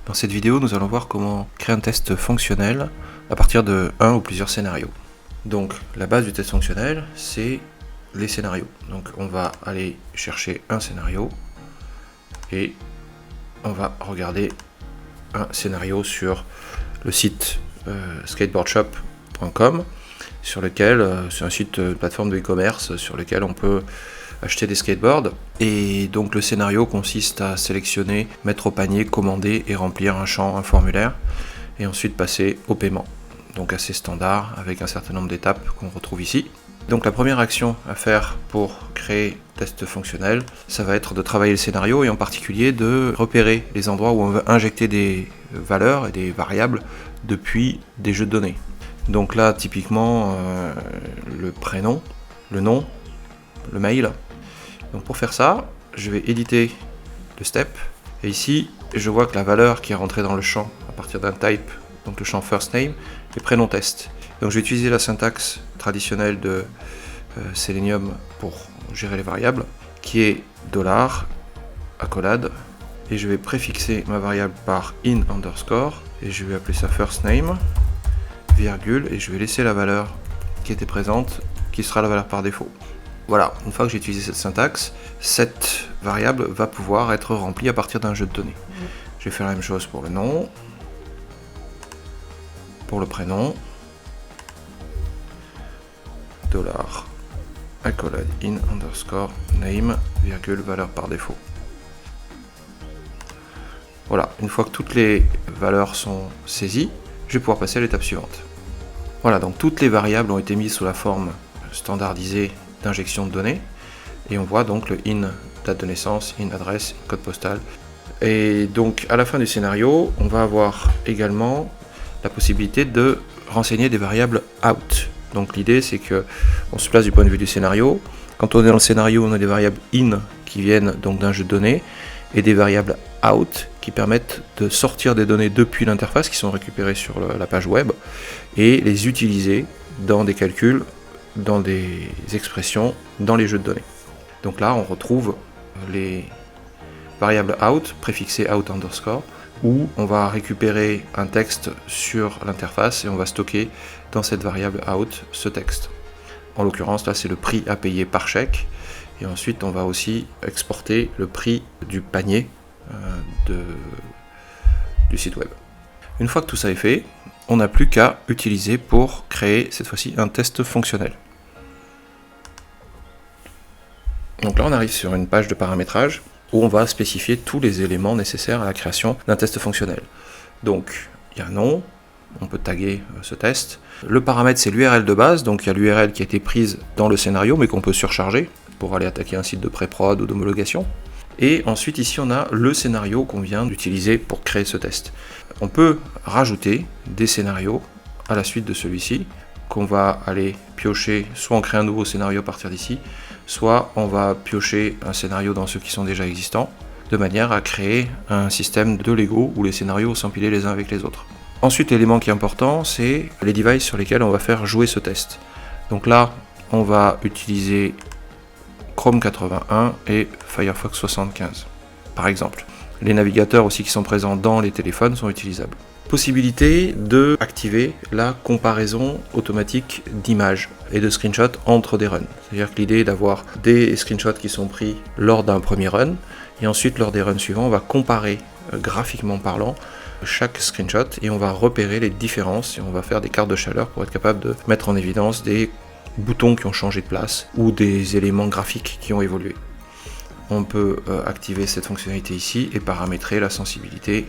Dans cette vidéo, nous allons voir comment créer un test fonctionnel à partir de un ou plusieurs scénarios. Donc la base du test fonctionnel, c'est les scénarios. Donc on va aller chercher un scénario et on va regarder un scénario sur le site skateboardshop.com, sur lequel c'est un site plateforme de e-commerce sur lequel on peut acheter des skateboards. Et donc le scénario consiste à sélectionner, mettre au panier, commander et remplir un champ, un formulaire, et ensuite passer au paiement. Donc assez standard avec un certain nombre d'étapes qu'on retrouve ici. Donc la première action à faire pour créer test fonctionnel, ça va être de travailler le scénario et en particulier de repérer les endroits où on veut injecter des valeurs et des variables depuis des jeux de données. Donc là typiquement le prénom, le nom, le mail. Donc pour faire ça, je vais éditer le step et ici je vois que la valeur qui est rentrée dans le champ à partir d'un type, donc le champ first name, est prénom test. Donc je vais utiliser la syntaxe traditionnelle de Selenium pour gérer les variables, qui est $accolade, et je vais préfixer ma variable par in underscore, et je vais appeler ça first name, virgule, et je vais laisser la valeur qui était présente, qui sera la valeur par défaut. Voilà, une fois que j'ai utilisé cette syntaxe, cette variable va pouvoir être remplie à partir d'un jeu de données. Je vais faire la même chose pour le nom, pour le prénom, $accolade in underscore name, virgule, valeur par défaut. Voilà, une fois que toutes les valeurs sont saisies, je vais pouvoir passer à l'étape suivante. Voilà, donc toutes les variables ont été mises sous la forme standardisée d'injection de données, et on voit donc le in, date de naissance, in adresse, code postal. Et donc à la fin du scénario, on va avoir également la possibilité de renseigner des variables out. Donc l'idée c'est que on se place du point de vue du scénario. Quand on est dans le scénario, on a des variables in qui viennent donc d'un jeu de données et des variables out qui permettent de sortir des données depuis l'interface qui sont récupérées sur la page web et les utiliser dans des calculs, dans des expressions, dans les jeux de données. Donc là on retrouve les variables out préfixées out underscore, où on va récupérer un texte sur l'interface et on va stocker dans cette variable out ce texte. En l'occurrence là c'est le prix à payer par chèque, et ensuite on va aussi exporter le prix du panier du site web. Une fois que tout ça est fait, on n'a plus qu'à utiliser pour créer cette fois-ci un test fonctionnel. Donc là on arrive sur une page de paramétrage où on va spécifier tous les éléments nécessaires à la création d'un test fonctionnel. Donc il y a un nom, on peut taguer ce test. Le paramètre c'est l'URL de base, donc il y a l'URL qui a été prise dans le scénario mais qu'on peut surcharger pour aller attaquer un site de pré-prod ou d'homologation. Et ensuite ici on a le scénario qu'on vient d'utiliser pour créer ce test. On peut rajouter des scénarios à la suite de celui-ci, qu'on va aller piocher, soit on crée un nouveau scénario à partir d'ici, soit on va piocher un scénario dans ceux qui sont déjà existants, de manière à créer un système de Lego où les scénarios s'empilent les uns avec les autres. Ensuite, l'élément qui est important, c'est les devices sur lesquels on va faire jouer ce test. Donc là, on va utiliser Chrome 81 et Firefox 75, par exemple. Les navigateurs aussi qui sont présents dans les téléphones sont utilisables. Possibilité de activer la comparaison automatique d'images et de screenshots entre des runs. C'est-à-dire que l'idée est d'avoir des screenshots qui sont pris lors d'un premier run, et ensuite lors des runs suivants, on va comparer graphiquement parlant chaque screenshot et on va repérer les différences et on va faire des cartes de chaleur pour être capable de mettre en évidence des boutons qui ont changé de place ou des éléments graphiques qui ont évolué. On peut activer cette fonctionnalité ici et paramétrer la sensibilité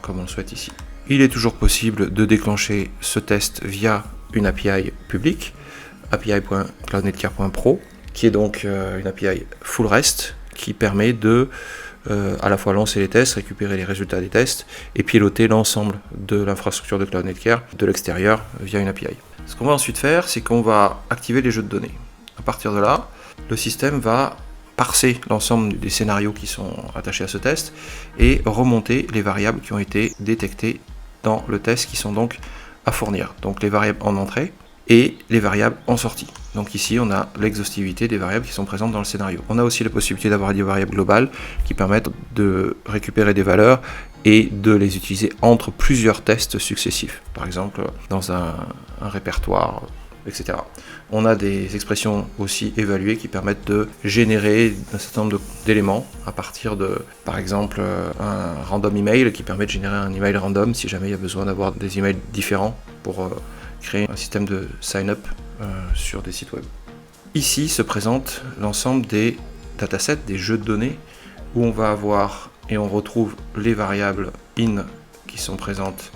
comme on le souhaite ici. Il est toujours possible de déclencher ce test via une API publique, api.cloudnetcare.pro, qui est donc une API full REST qui permet de à la fois lancer les tests, récupérer les résultats des tests et piloter l'ensemble de l'infrastructure de Cloud Netcare de l'extérieur via une API. Ce qu'on va ensuite faire, c'est qu'on va activer les jeux de données. À partir de là, le système va parser l'ensemble des scénarios qui sont attachés à ce test et remonter les variables qui ont été détectées dans le test qui sont donc à fournir. Donc les variables en entrée et les variables en sortie. Donc ici on a l'exhaustivité des variables qui sont présentes dans le scénario. On a aussi la possibilité d'avoir des variables globales qui permettent de récupérer des valeurs et de les utiliser entre plusieurs tests successifs, par exemple dans un répertoire, etc. On a des expressions aussi évaluées qui permettent de générer un certain nombre d'éléments à partir de, par exemple, un random email qui permet de générer un email random si jamais il y a besoin d'avoir des emails différents pour créer un système de sign-up sur des sites web. Ici se présente l'ensemble des datasets, des jeux de données, où on va avoir et on retrouve les variables in qui sont présentes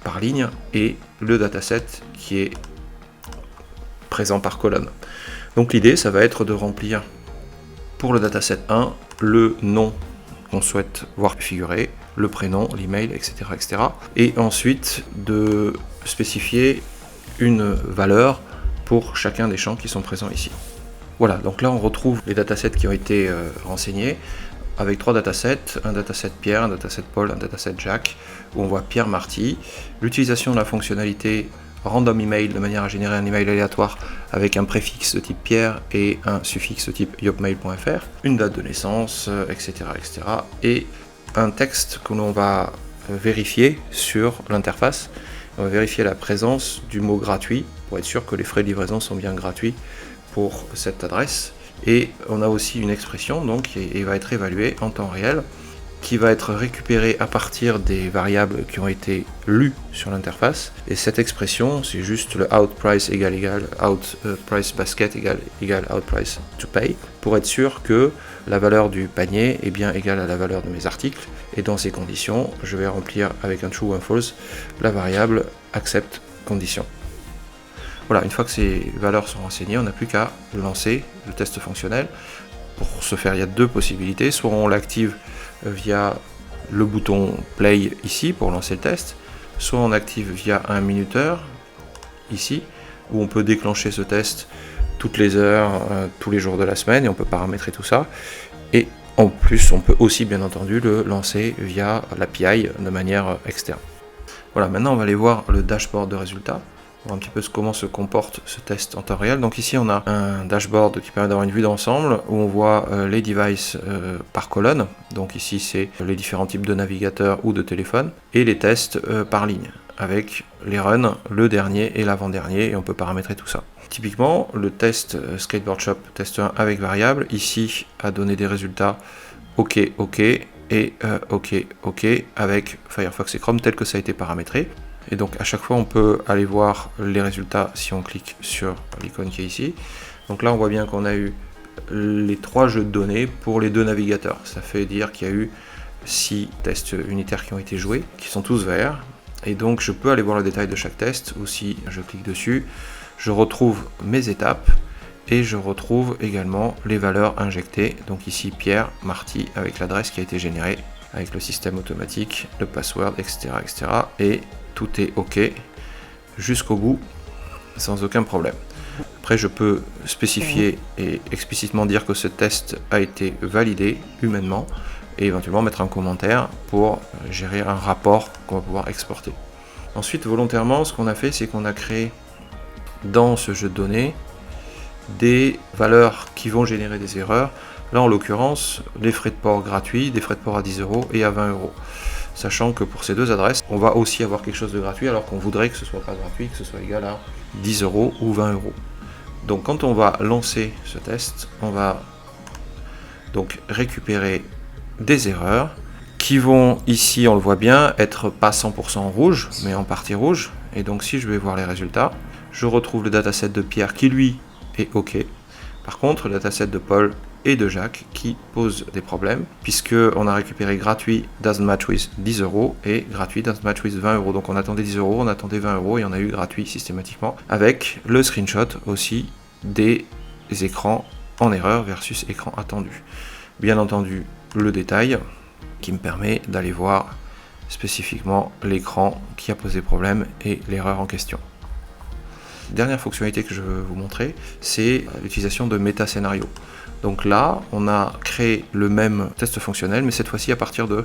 par ligne et le dataset qui est présent par colonne. Donc l'idée, ça va être de remplir pour le dataset 1 le nom qu'on souhaite voir figurer, le prénom, l'email, etc., etc. Et ensuite de spécifier une valeur pour chacun des champs qui sont présents ici. Voilà, donc là on retrouve les datasets qui ont été renseignés avec 3 datasets, un dataset Pierre, un dataset Paul, un dataset Jacques, où on voit Pierre Marty, l'utilisation de la fonctionnalité random email de manière à générer un email aléatoire avec un préfixe de type Pierre et un suffixe de type yopmail.fr, une date de naissance, etc., etc. et un texte que l'on va vérifier sur l'interface. On va vérifier la présence du mot gratuit pour être sûr que les frais de livraison sont bien gratuits pour cette adresse. Et on a aussi une expression donc qui va être évaluée en temps réel, qui va être récupérée à partir des variables qui ont été lues sur l'interface. Et cette expression, c'est juste le outPrice égale outPrice basket égale outPrice to pay, pour être sûr que la valeur du panier est bien égale à la valeur de mes articles. Et dans ces conditions, je vais remplir avec un true ou un false la variable accept condition. Voilà, une fois que ces valeurs sont renseignées, on n'a plus qu'à lancer le test fonctionnel. Pour ce faire, il y a 2 possibilités. Soit on l'active via le bouton play ici pour lancer le test, soit on active via un minuteur ici, où on peut déclencher ce test toutes les heures, tous les jours de la semaine, et on peut paramétrer tout ça. Et en plus, on peut aussi bien entendu le lancer via l'API de manière externe. Voilà, maintenant on va aller voir le dashboard de résultats. Voir un petit peu comment se comporte ce test en temps réel. Donc ici on a un dashboard qui permet d'avoir une vue d'ensemble où on voit les devices par colonne. Donc ici c'est les différents types de navigateurs ou de téléphones et les tests par ligne avec les runs, le dernier et l'avant-dernier, et on peut paramétrer tout ça. Typiquement le test Skateboard Shop test 1 avec variable ici a donné des résultats OK et OK avec Firefox et Chrome tel que ça a été paramétré. Et donc à chaque fois on peut aller voir les résultats si on clique sur l'icône qui est ici. Donc là on voit bien qu'on a eu les 3 jeux de données pour les 2 navigateurs. Ça fait dire qu'il y a eu 6 tests unitaires qui ont été joués, qui sont tous verts. Et donc je peux aller voir le détail de chaque test, ou si je clique dessus, je retrouve mes étapes et je retrouve également les valeurs injectées. Donc ici Pierre Marty avec l'adresse qui a été générée, avec le système automatique, le password, etc. etc. et tout est OK jusqu'au bout sans aucun problème. Après je peux spécifier et explicitement dire que ce test a été validé humainement et éventuellement mettre un commentaire pour gérer un rapport qu'on va pouvoir exporter. Ensuite volontairement ce qu'on a fait c'est qu'on a créé dans ce jeu de données des valeurs qui vont générer des erreurs. Là en l'occurrence les frais de port gratuits, des frais de port à 10 € et à 20 €. Sachant que pour ces 2 adresses, on va aussi avoir quelque chose de gratuit, alors qu'on voudrait que ce soit pas gratuit, que ce soit égal à 10 € ou 20 €. Donc quand on va lancer ce test, on va donc récupérer des erreurs qui vont ici, on le voit bien, être pas 100% rouge, mais en partie rouge. Et donc si je vais voir les résultats, je retrouve le dataset de Pierre qui lui est OK. Par contre, le dataset de Paul et de Jacques qui posent des problèmes, puisque on a récupéré gratuit doesn't match with 10 € et gratuit doesn't match with 20 €. Donc on attendait 10 €, on attendait 20 € et on a eu gratuit systématiquement, avec le screenshot aussi des écrans en erreur versus écran attendu. Bien entendu, le détail qui me permet d'aller voir spécifiquement l'écran qui a posé problème et l'erreur en question. Dernière fonctionnalité que je veux vous montrer, c'est l'utilisation de méta-scénarios. Donc là, on a créé le même test fonctionnel, mais cette fois-ci à partir de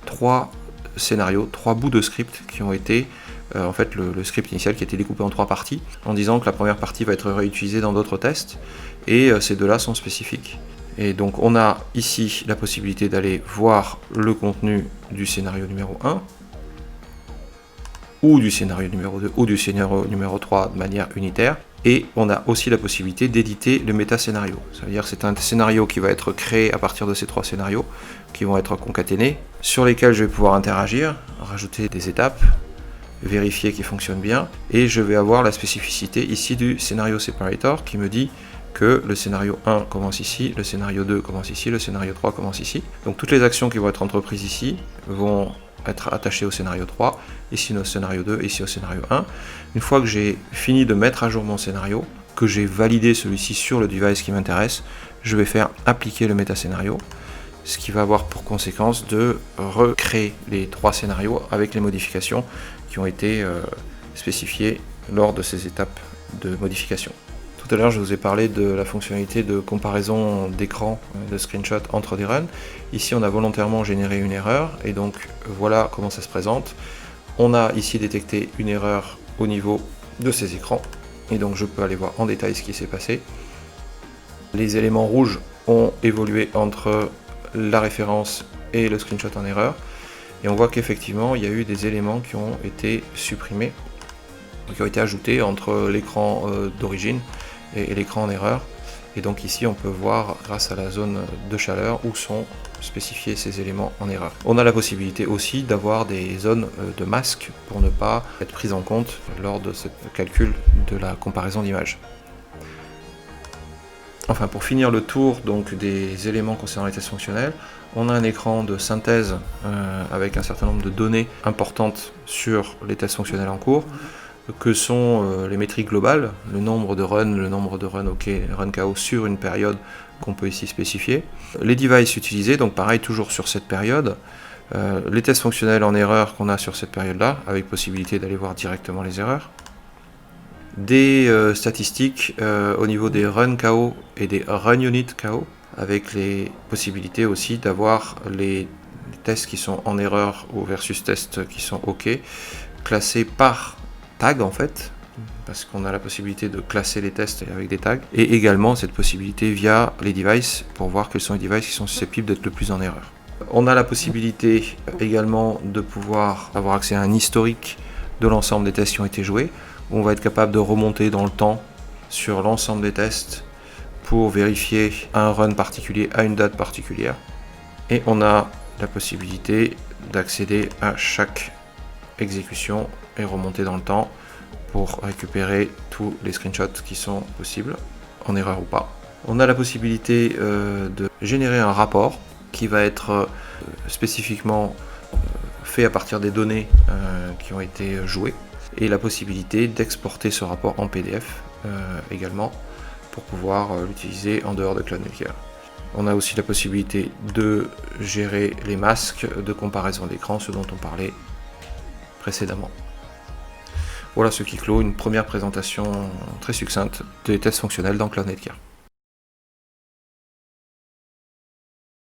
3 scénarios, 3 bouts de script qui ont été, en fait le script initial qui a été découpé en 3 parties, en disant que la première partie va être réutilisée dans d'autres tests, et ces 2-là sont spécifiques. Et donc on a ici la possibilité d'aller voir le contenu du scénario numéro 1, ou du scénario numéro 2, ou du scénario numéro 3 de manière unitaire. Et on a aussi la possibilité d'éditer le méta-scénario. Ça veut dire que c'est un scénario qui va être créé à partir de ces 3 scénarios, qui vont être concaténés, sur lesquels je vais pouvoir interagir, rajouter des étapes, vérifier qu'ils fonctionnent bien, et je vais avoir la spécificité ici du scénario separator qui me dit que le scénario 1 commence ici, le scénario 2 commence ici, le scénario 3 commence ici. Donc toutes les actions qui vont être entreprises ici vont être attachées au scénario 3, ici au scénario 2, ici au scénario 1. Une fois que j'ai fini de mettre à jour mon scénario, que j'ai validé celui-ci sur le device qui m'intéresse, je vais faire appliquer le méta-scénario, ce qui va avoir pour conséquence de recréer les 3 scénarios avec les modifications qui ont été spécifiées lors de ces étapes de modification. Tout à l'heure, je vous ai parlé de la fonctionnalité de comparaison d'écran, de screenshot entre des runs. Ici, on a volontairement généré une erreur, et donc voilà comment ça se présente. On a ici détecté une erreur au niveau de ces écrans, et donc je peux aller voir en détail ce qui s'est passé. Les éléments rouges ont évolué entre la référence et le screenshot en erreur, et on voit qu'effectivement, il y a eu des éléments qui ont été supprimés, qui ont été ajoutés entre l'écran d'origine et l'écran en erreur. Et donc ici on peut voir grâce à la zone de chaleur où sont spécifiés ces éléments en erreur. On a la possibilité aussi d'avoir des zones de masque pour ne pas être prise en compte lors de ce calcul de la comparaison d'images. Enfin, pour finir le tour donc des éléments concernant les tests fonctionnels, on a un écran de synthèse avec un certain nombre de données importantes sur les tests fonctionnels en cours, que sont les métriques globales, le nombre de runs OK, run KO sur une période qu'on peut ici spécifier. Les devices utilisés, donc pareil, toujours sur cette période. Les tests fonctionnels en erreur qu'on a sur cette période-là, avec possibilité d'aller voir directement les erreurs. Des statistiques au niveau des run KO et des run unit KO, avec les possibilités aussi d'avoir les tests qui sont en erreur ou versus tests qui sont OK, classés par tag en fait, parce qu'on a la possibilité de classer les tests avec des tags, et également cette possibilité via les devices pour voir quels sont les devices qui sont susceptibles d'être le plus en erreur. On a la possibilité également de pouvoir avoir accès à un historique de l'ensemble des tests qui ont été joués, où on va être capable de remonter dans le temps sur l'ensemble des tests pour vérifier un run particulier à une date particulière. Et on a la possibilité d'accéder à chaque exécution et remonter dans le temps pour récupérer tous les screenshots qui sont possibles, en erreur ou pas. On a la possibilité de générer un rapport qui va être spécifiquement fait à partir des données qui ont été jouées, et la possibilité d'exporter ce rapport en PDF également pour pouvoir l'utiliser en dehors de Cloud Maker. On a aussi la possibilité de gérer les masques de comparaison d'écran, ce dont on parlait précédemment. Voilà ce qui clôt une première présentation très succincte des tests fonctionnels dans Cloud Maker.